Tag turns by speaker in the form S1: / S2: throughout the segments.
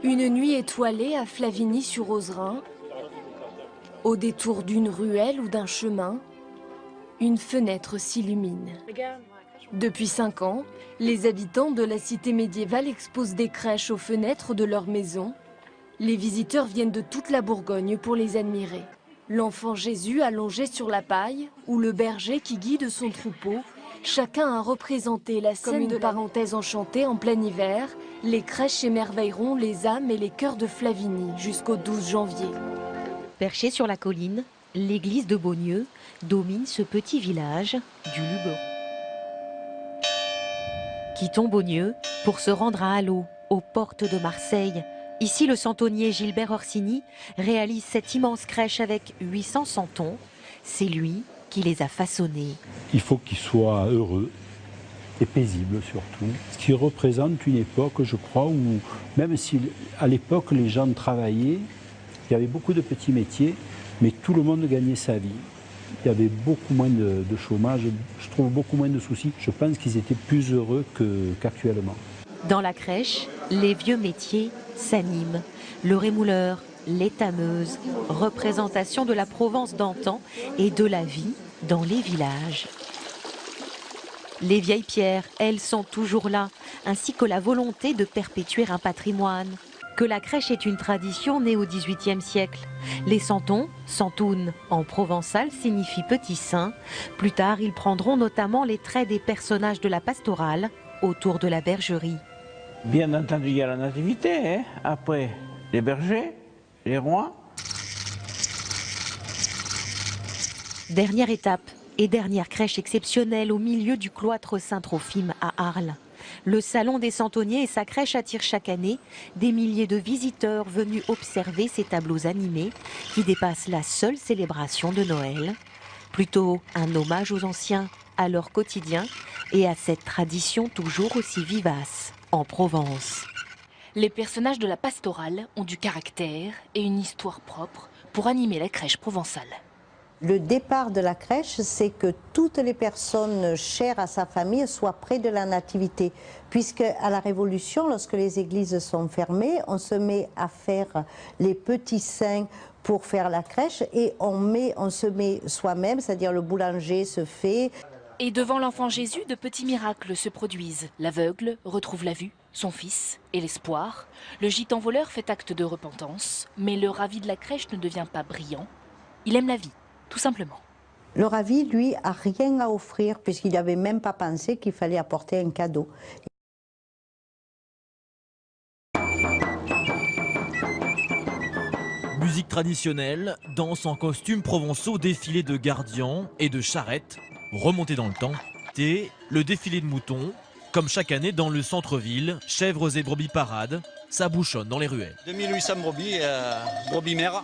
S1: Une nuit étoilée à Flavigny-sur-Ozerain, au détour d'une ruelle ou d'un chemin, une fenêtre s'illumine. Depuis 5 ans, les habitants de la cité médiévale exposent des crèches aux fenêtres de leur maison. Les visiteurs viennent de toute la Bourgogne pour les admirer. L'enfant Jésus allongé sur la paille ou le berger qui guide son troupeau, chacun a représenté la scène de parenthèse enchantée en plein hiver. Les crèches émerveilleront les âmes et les cœurs de Flavigny jusqu'au 12 janvier.
S2: Perché sur la colline, l'église de Beaugneux domine ce petit village du Luberon. Quittons Beaugneux pour se rendre à Allot, aux portes de Marseille. Ici, le centonnier Gilbert Orsini réalise cette immense crèche avec 800 santons. C'est lui qui les a façonnés.
S3: Il faut qu'ils soient heureux et paisibles surtout. Ce qui représente une époque, je crois, où même si à l'époque les gens travaillaient, il y avait beaucoup de petits métiers, mais tout le monde gagnait sa vie. Il y avait beaucoup moins de chômage, je trouve beaucoup moins de soucis. Je pense qu'ils étaient plus heureux qu'actuellement.
S2: Dans la crèche, les vieux métiers s'animent. Le rémouleur, l'étameuse, représentation de la Provence d'antan et de la vie dans les villages. Les vieilles pierres, elles, sont toujours là, ainsi que la volonté de perpétuer un patrimoine. Que la crèche est une tradition née au XVIIIe siècle. Les santons, santounes en provençal, signifie petit saint. Plus tard, ils prendront notamment les traits des personnages de la pastorale autour de la bergerie.
S4: Bien entendu, il y a la nativité, hein. Après les bergers, les rois.
S2: Dernière étape et dernière crèche exceptionnelle au milieu du cloître Saint-Trophime à Arles. Le salon des Santonniers et sa crèche attirent chaque année des milliers de visiteurs venus observer ces tableaux animés qui dépassent la seule célébration de Noël. Plutôt un hommage aux anciens, à leur quotidien et à cette tradition toujours aussi vivace en Provence.
S5: Les personnages de la pastorale ont du caractère et une histoire propre pour animer la crèche provençale.
S6: Le départ de la crèche, c'est que toutes les personnes chères à sa famille soient près de la nativité. Puisque à la Révolution, lorsque les églises sont fermées, on se met à faire les petits saints pour faire la crèche et on se met soi-même, c'est-à-dire le boulanger se fait.
S5: Et devant l'enfant Jésus, de petits miracles se produisent. L'aveugle retrouve la vue, son fils et l'espoir. Le gitan voleur fait acte de repentance, mais le ravi de la crèche ne devient pas brillant. Il aime la vie. Tout simplement.
S6: Le ravi, lui, a rien à offrir puisqu'il n'avait même pas pensé qu'il fallait apporter un cadeau.
S7: Musique traditionnelle, danse en costumes provençaux, défilé de gardiens et de charrettes, remonté dans le temps, et le défilé de moutons, comme chaque année dans le centre-ville, chèvres et brebis parades, ça bouchonne dans les ruelles.
S8: 2800 brebis, brebis mères.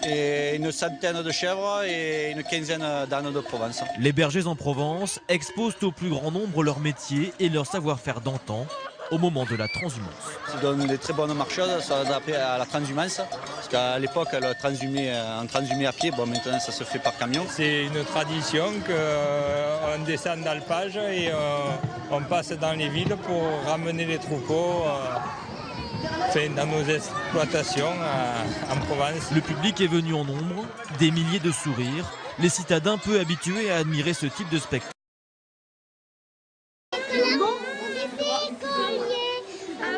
S8: Et une centaine de chèvres et une quinzaine d'ânes de Provence.
S7: Les bergers en Provence exposent au plus grand nombre leur métier et leur savoir-faire d'antan au moment de la transhumance.
S8: Ça donne des très bonnes marcheuses, ça adapté à la transhumance. Parce qu'à l'époque, on transhumait à pied, bon, maintenant ça se fait par camion.
S9: C'est une tradition qu'on descend d'alpage et on passe dans les villes pour ramener les troupeaux. Dans nos exploitations en Provence.
S7: Le public est venu en nombre, des milliers de sourires, les citadins peu habitués à admirer ce type de spectacle.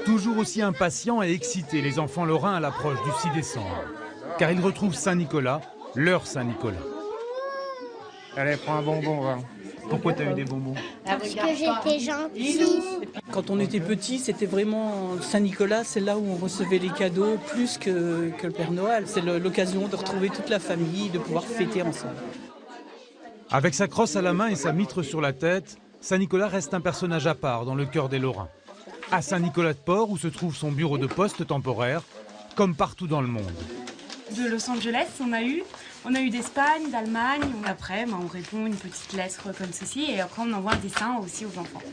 S10: Toujours aussi impatients et excités, les enfants lorrains à l'approche du 6 décembre. Car ils retrouvent Saint-Nicolas, leur Saint-Nicolas.
S11: Allez, prends un bonbon, va.
S10: Pourquoi tu as eu des bonbons?
S12: Parce que j'étais gentille.
S13: Quand on était petit, c'était vraiment Saint-Nicolas, c'est là où on recevait les cadeaux plus que le Père Noël. C'est l'occasion de retrouver toute la famille, de pouvoir fêter ensemble.
S10: Avec sa crosse à la main et sa mitre sur la tête, Saint-Nicolas reste un personnage à part dans le cœur des Lorrains. À Saint-Nicolas-de-Port, où se trouve son bureau de poste temporaire, comme partout dans le monde.
S14: De Los Angeles, on a eu d'Espagne, d'Allemagne. Après, on répond une petite lettre comme ceci et après on envoie un dessin aussi aux enfants.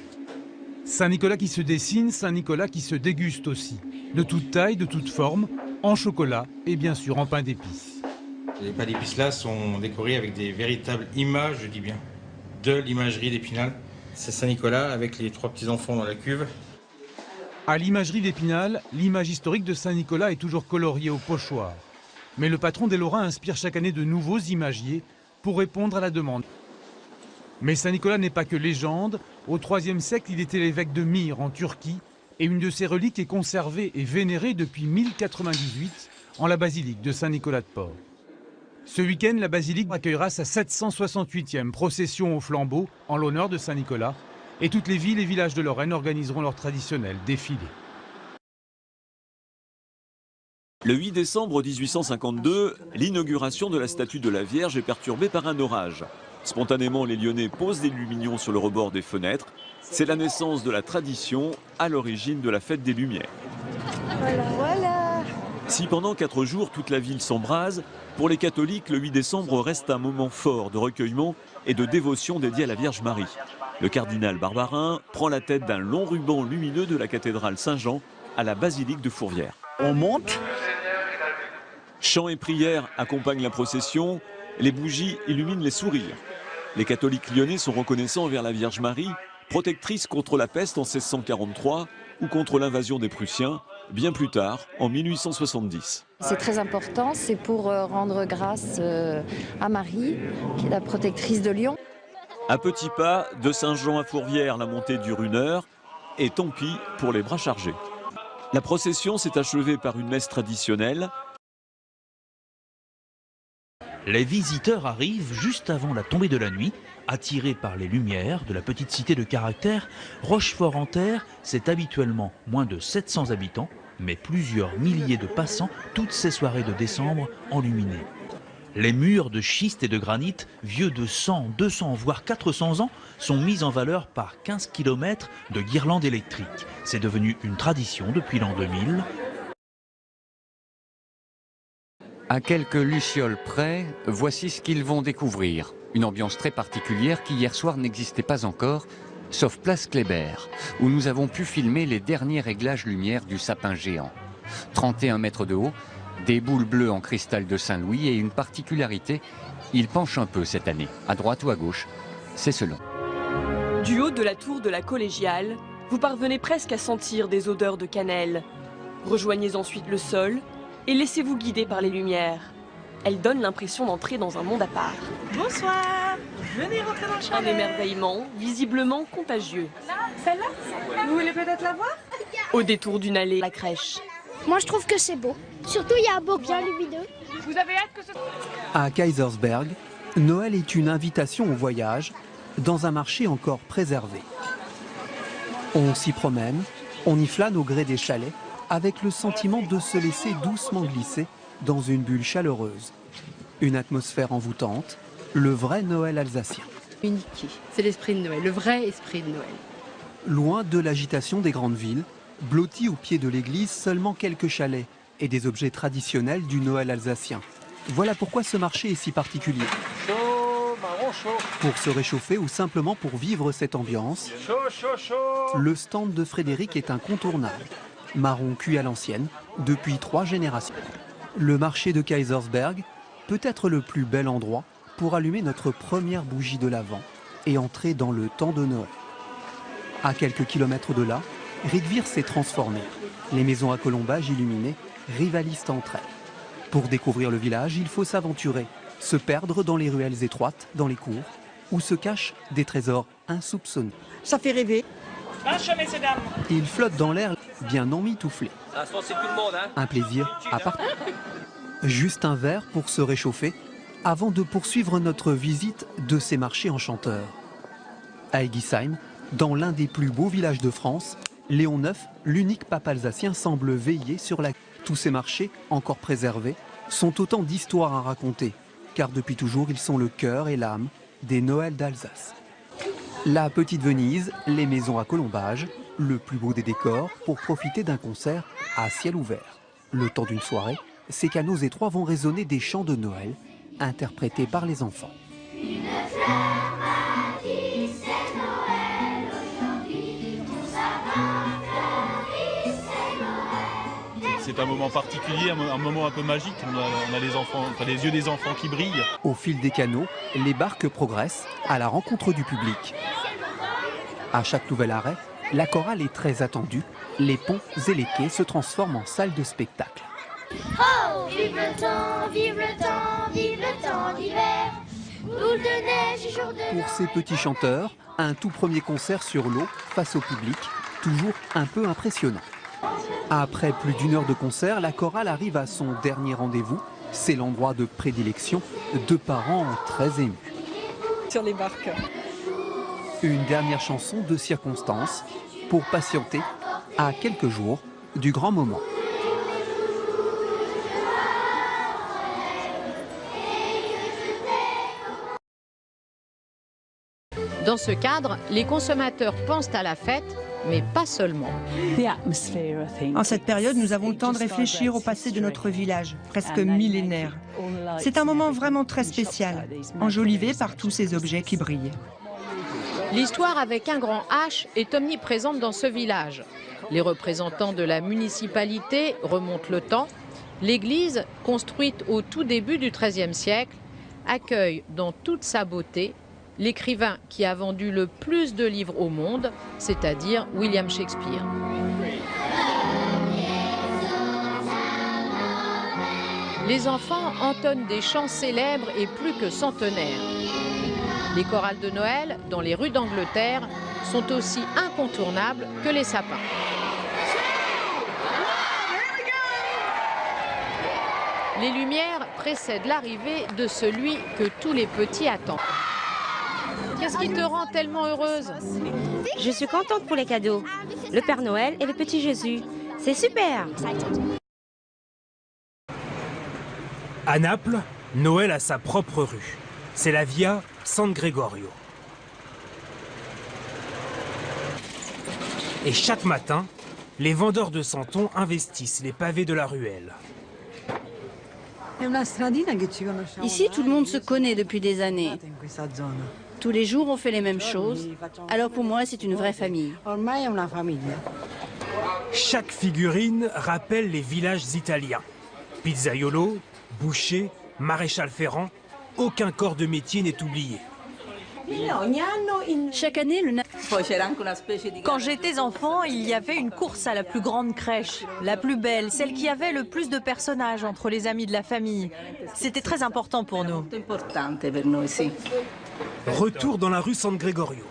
S10: Saint-Nicolas qui se dessine, Saint-Nicolas qui se déguste aussi. De toute taille, de toute forme, en chocolat et bien sûr en pain d'épices.
S15: Les pains d'épices là sont décorés avec des véritables images, je dis bien, de l'imagerie d'Épinal. C'est Saint-Nicolas avec les 3 petits enfants dans la cuve.
S10: À l'imagerie d'Épinal, l'image historique de Saint-Nicolas est toujours coloriée au pochoir. Mais le patron des Lorrains inspire chaque année de nouveaux imagiers pour répondre à la demande. Mais Saint-Nicolas n'est pas que légende. Au IIIe siècle, il était l'évêque de Myre en Turquie et une de ses reliques est conservée et vénérée depuis 1098 en la basilique de Saint-Nicolas de Port. Ce week-end, la basilique accueillera sa 768e procession au flambeau en l'honneur de Saint-Nicolas et toutes les villes et villages de Lorraine organiseront leur traditionnel défilé.
S16: Le 8 décembre 1852, l'inauguration de la statue de la Vierge est perturbée par un orage. Spontanément, les Lyonnais posent des lumignons sur le rebord des fenêtres. C'est la naissance de la tradition à l'origine de la fête des Lumières.
S6: Voilà.
S16: Si pendant 4 jours toute la ville s'embrase, pour les catholiques, le 8 décembre reste un moment fort de recueillement et de dévotion dédié à la Vierge Marie. Le cardinal Barbarin prend la tête d'un long ruban lumineux de la cathédrale Saint-Jean à la basilique de Fourvière.
S17: On monte.
S16: Chants et prières accompagnent la procession, les bougies illuminent les sourires. Les catholiques lyonnais sont reconnaissants envers la Vierge Marie, protectrice contre la peste en 1643 ou contre l'invasion des Prussiens, bien plus tard, en 1870.
S18: C'est très important, c'est pour rendre grâce à Marie, qui est la protectrice de Lyon.
S16: À petits pas, de Saint-Jean à Fourvière, la montée dure 1 heure, et tant pis pour les bras chargés. La procession s'est achevée par une messe traditionnelle.
S19: Les visiteurs arrivent juste avant la tombée de la nuit, attirés par les lumières de la petite cité de caractère. Rochefort-en-Terre, c'est habituellement moins de 700 habitants, mais plusieurs milliers de passants toutes ces soirées de décembre enluminées. Les murs de schiste et de granit, vieux de 100, 200, voire 400 ans, sont mis en valeur par 15 km de guirlandes électriques. C'est devenu une tradition depuis l'an 2000.
S20: À quelques lucioles près, voici ce qu'ils vont découvrir. Une ambiance très particulière qui hier soir n'existait pas encore, sauf place Kléber, où nous avons pu filmer les derniers réglages lumière du sapin géant. 31 mètres de haut, des boules bleues en cristal de Saint-Louis et une particularité, il penche un peu cette année, à droite ou à gauche, c'est selon.
S21: Du haut de la tour de la Collégiale, vous parvenez presque à sentir des odeurs de cannelle. Rejoignez ensuite le sol et laissez-vous guider par les lumières. Elles donnent l'impression d'entrer dans un monde à part.
S22: Bonsoir, venez rentrer dans le chalet.
S21: Un émerveillement visiblement contagieux.
S22: Celle-là, vous voulez peut-être la voir?
S21: Au détour d'une allée, la crèche.
S12: Moi, je trouve que c'est beau. Surtout, il y a un beau bien lumineux.
S22: Vous avez hâte que ce...
S23: À Kaisersberg, Noël est une invitation au voyage dans un marché encore préservé. On s'y promène, on y flâne au gré des chalets avec le sentiment de se laisser doucement glisser dans une bulle chaleureuse. Une atmosphère envoûtante, le vrai Noël alsacien.
S24: Unique, c'est l'esprit de Noël, le vrai esprit de Noël.
S23: Loin de l'agitation des grandes villes, blottis au pied de l'église, seulement quelques chalets et des objets traditionnels du Noël alsacien. Voilà pourquoi ce marché est si particulier.
S22: Chaud, marron chaud.
S23: Pour se réchauffer ou simplement pour vivre cette ambiance,
S22: Chaud, chaud, chaud.
S23: le stand de Frédéric est incontournable. Marron cuit à l'ancienne, depuis 3 générations. Le marché de Kaisersberg peut être le plus bel endroit pour allumer notre première bougie de l'Avent et entrer dans le temps de Noël. À quelques kilomètres de là, Riedwihr s'est transformé. Les maisons à colombages illuminées rivalisent entre elles. Pour découvrir le village, il faut s'aventurer, se perdre dans les ruelles étroites, dans les cours, où se cachent des trésors insoupçonnés.
S22: Ça fait rêver. Messieurs, dames.
S23: Il flotte dans l'air bien emmitouflé.
S22: C'est tout le monde, hein.
S23: Un plaisir à partager. Juste un verre pour se réchauffer avant de poursuivre notre visite de ces marchés enchanteurs. À Egisheim, dans l'un des plus beaux villages de France, Léon IX, l'unique pape alsacien, semble veiller sur la... Tous ces marchés, encore préservés, sont autant d'histoires à raconter, car depuis toujours ils sont le cœur et l'âme des Noëls d'Alsace. La petite Venise, les maisons à colombages, le plus beau des décors pour profiter d'un concert à ciel ouvert. Le temps d'une soirée, ces canaux étroits vont résonner des chants de Noël, interprétés par les enfants.
S25: C'est un moment particulier, un moment un peu magique. On a les enfants, enfin, les yeux des enfants qui brillent.
S23: Au fil des canaux, les barques progressent à la rencontre du public. À chaque nouvel arrêt, La chorale est très attendue. Les ponts et les quais se transforment en salle de spectacle.
S12: Oh, vive le temps, vive le temps, vive le temps d'hiver. Boule de neige et jour de...
S23: Pour ces petits chanteurs, un tout premier concert sur l'eau face au public, toujours un peu impressionnant. Après plus d'1 heure de concert, la chorale arrive à son dernier rendez-vous. C'est l'endroit de prédilection de parents très émus.
S21: Sur les barques.
S23: Une dernière chanson de circonstance pour patienter à quelques jours du grand moment.
S1: Dans ce cadre, les consommateurs pensent à la fête, mais pas seulement.
S2: En cette période, nous avons le temps de réfléchir au passé de notre village, presque millénaire. C'est un moment vraiment très spécial, enjolivé par tous ces objets qui brillent.
S1: L'histoire avec un grand H est omniprésente dans ce village. Les représentants de la municipalité remontent le temps. L'église, construite au tout début du XIIIe siècle, accueille dans toute sa beauté l'écrivain qui a vendu le plus de livres au monde, c'est-à-dire William Shakespeare. Les enfants entonnent des chants célèbres et plus que centenaires. Les chorales de Noël, dans les rues d'Angleterre, sont aussi incontournables que les sapins. Les lumières précèdent l'arrivée de celui que tous les petits attendent. Qu'est-ce qui te rend tellement heureuse?
S3: Je suis contente pour les cadeaux. Le Père Noël et le petit Jésus. C'est super!
S4: À Naples, Noël a sa propre rue. C'est la Via San Gregorio. Et chaque matin, les vendeurs de santons investissent les pavés de la ruelle.
S17: Ici, tout le monde se connaît depuis des années. Tous les jours, on fait les mêmes choses. Alors pour moi, c'est une vraie famille.
S4: Chaque figurine rappelle les villages italiens. Pizzaiolo, boucher, maréchal ferrant, aucun corps de métier n'est oublié.
S17: Chaque année,
S26: Quand j'étais enfant, il y avait une course à la plus grande crèche, la plus belle, celle qui avait le plus de personnages entre les amis de la famille. C'était très important pour nous.
S4: Retour dans la rue San Gregorio.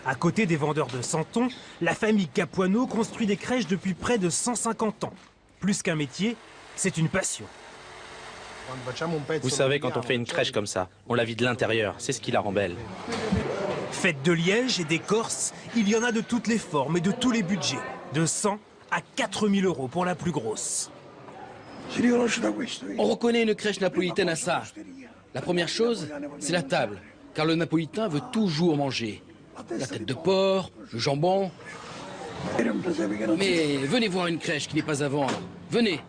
S4: À côté des vendeurs de santons, la famille Capuano construit des crèches depuis près de 150 ans. Plus qu'un métier, c'est une passion.
S27: Vous savez, quand on fait une crèche comme ça, on la vit de l'intérieur, c'est ce qui la rend belle.
S4: Faites de liège et d'écorce, il y en a de toutes les formes et de tous les budgets. De 100 à 4000 € pour la plus grosse.
S27: On reconnaît une crèche napolitaine à ça. La première chose, c'est la table, car le napolitain veut toujours manger. La tête de porc, le jambon. Mais venez voir une crèche qui n'est pas à vendre. Venez.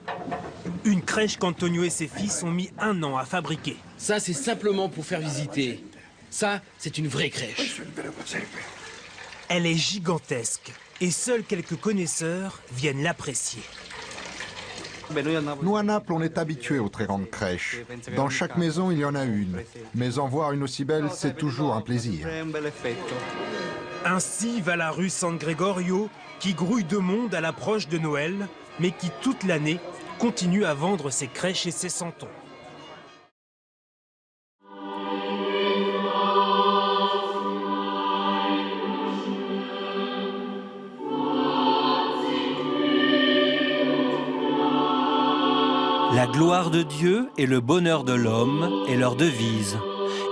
S4: Une crèche qu'Antonio et ses fils ont mis 1 an à fabriquer.
S27: Ça, c'est simplement pour faire visiter. Ça, c'est une vraie crèche.
S4: Elle est gigantesque et seuls quelques connaisseurs viennent l'apprécier.
S28: Nous, à Naples, on est habitués aux très grandes crèches. Dans chaque maison, il y en a une. Mais en voir une aussi belle, c'est toujours un plaisir.
S4: Ainsi va la rue San Gregorio, qui grouille de monde à l'approche de Noël, mais qui toute l'année continue à vendre ses crèches et ses santons.
S29: La gloire de Dieu et le bonheur de l'homme est leur devise.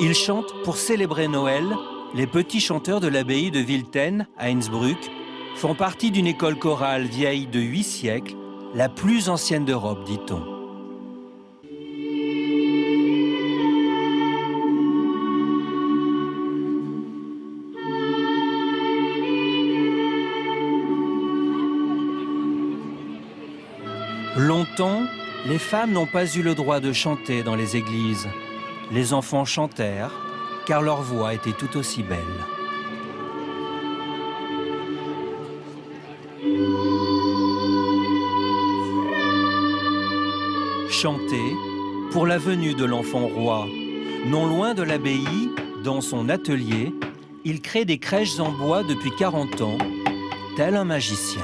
S29: Ils chantent pour célébrer Noël. Les petits chanteurs de l'abbaye de Wilten, à Innsbruck, font partie d'une école chorale vieille de 8 siècles, la plus ancienne d'Europe, dit-on. Longtemps, les femmes n'ont pas eu le droit de chanter dans les églises. Les enfants chantèrent, car leur voix était tout aussi belle. Chanter pour la venue de l'enfant roi. Non loin de l'abbaye, dans son atelier, il crée des crèches en bois depuis 40 ans. tel un magicien.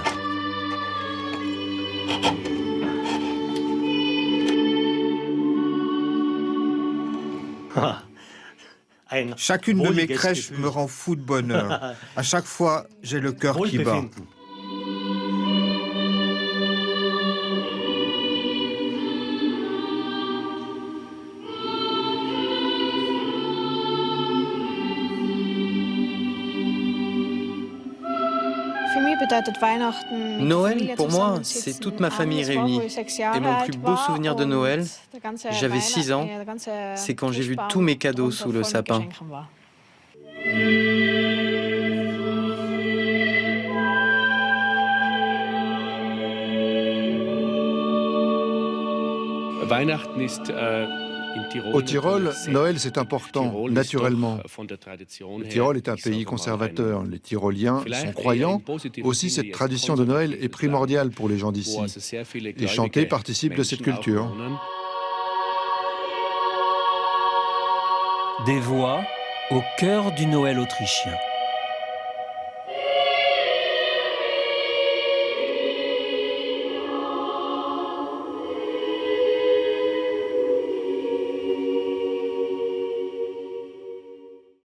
S5: Chacune de mes crèches me rend fou de bonheur. À chaque fois, j'ai le cœur qui bat.
S7: Noël, pour moi, c'est toute ma famille réunie. Et mon plus beau souvenir de Noël, j'avais 6 ans, c'est quand j'ai vu tous mes cadeaux sous le sapin.
S8: Au Tyrol, Noël c'est important, naturellement. Le Tyrol est un pays conservateur. Les Tyroliens sont croyants. Aussi, cette tradition de Noël est primordiale pour les gens d'ici. Et chanter participe de cette culture.
S29: Des voix au cœur du Noël autrichien.